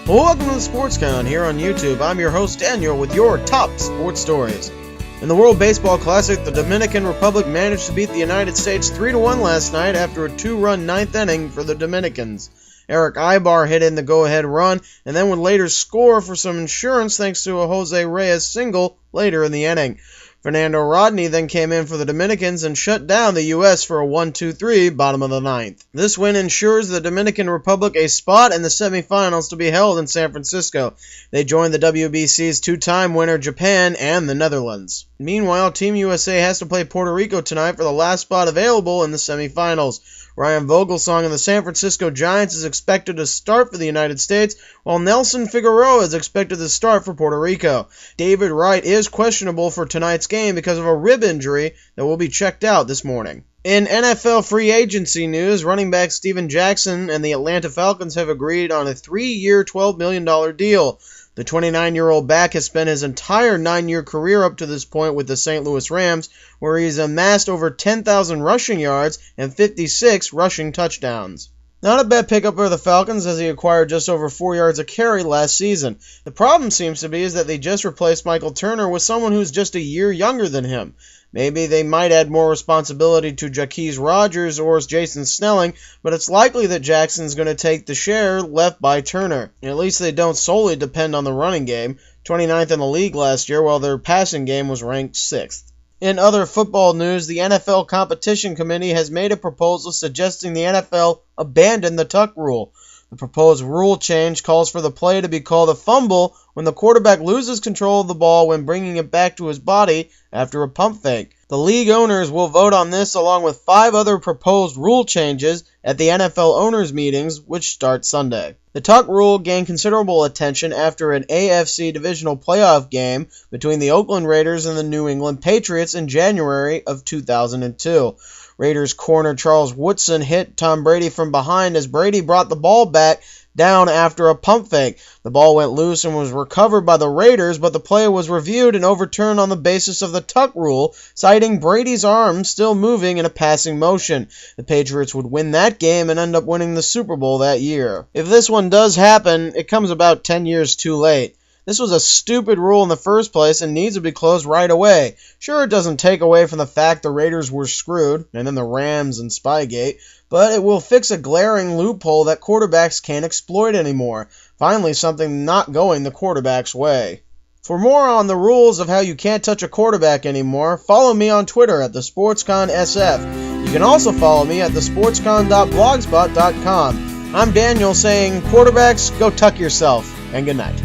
Well, welcome to the Sports Con here on YouTube. I'm your host Daniel with your top sports stories. In the World Baseball Classic, the Dominican Republic managed to beat the United States 3-1 last night after a 2-run ninth inning for the Dominicans. Eric Ibar hit in the go-ahead run and then would later score for some insurance thanks to a Jose Reyes single later in the inning. Fernando Rodney then came in for the Dominicans and shut down the U.S. for a 1-2-3 bottom of the ninth. This win ensures the Dominican Republic a spot in the semifinals to be held in San Francisco. They joined the WBC's two-time winner Japan and the Netherlands. Meanwhile, Team USA has to play Puerto Rico tonight for the last spot available in the semifinals. Ryan Vogelsong of the San Francisco Giants is expected to start for the United States, while Nelson Figueroa is expected to start for Puerto Rico. David Wright is questionable for tonight's game because of a rib injury that will be checked out this morning. In NFL free agency news, running back Steven Jackson and the Atlanta Falcons have agreed on a 3-year, $12 million deal. The 29-year-old back has spent his entire 9-year career up to this point with the St. Louis Rams, where he's amassed over 10,000 rushing yards and 56 rushing touchdowns. Not a bad pickup for the Falcons, as he acquired just over 4 yards a carry last season. The problem seems to be is that they just replaced Michael Turner with someone who's just a year younger than him. Maybe they might add more responsibility to Jaquez Rodgers or Jason Snelling, but it's likely that Jackson's going to take the share left by Turner. At least they don't solely depend on the running game, 29th in the league last year, while their passing game was ranked 6th. In other football news, the NFL Competition Committee has made a proposal suggesting the NFL abandon the tuck rule. The proposed rule change calls for the play to be called a fumble when the quarterback loses control of the ball when bringing it back to his body after a pump fake. The league owners will vote on this along with 5 other proposed rule changes at the NFL owners' meetings, which start Sunday. The tuck rule gained considerable attention after an AFC divisional playoff game between the Oakland Raiders and the New England Patriots in January of 2002. Raiders corner Charles Woodson hit Tom Brady from behind as Brady brought the ball back down after a pump fake. The ball went loose and was recovered by the Raiders, but the play was reviewed and overturned on the basis of the tuck rule, citing Brady's arm still moving in a passing motion. The Patriots would win that game and end up winning the Super Bowl that year. If this one does happen, it comes about 10 years too late. This was a stupid rule in the first place and needs to be closed right away. Sure, it doesn't take away from the fact the Raiders were screwed, and then the Rams and Spygate, but it will fix a glaring loophole that quarterbacks can't exploit anymore. Finally, something not going the quarterback's way. For more on the rules of how you can't touch a quarterback anymore, follow me on Twitter at thesportsconsf. You can also follow me at thesportscon.blogspot.com. I'm Daniel saying, quarterbacks, go tuck yourself, and good night.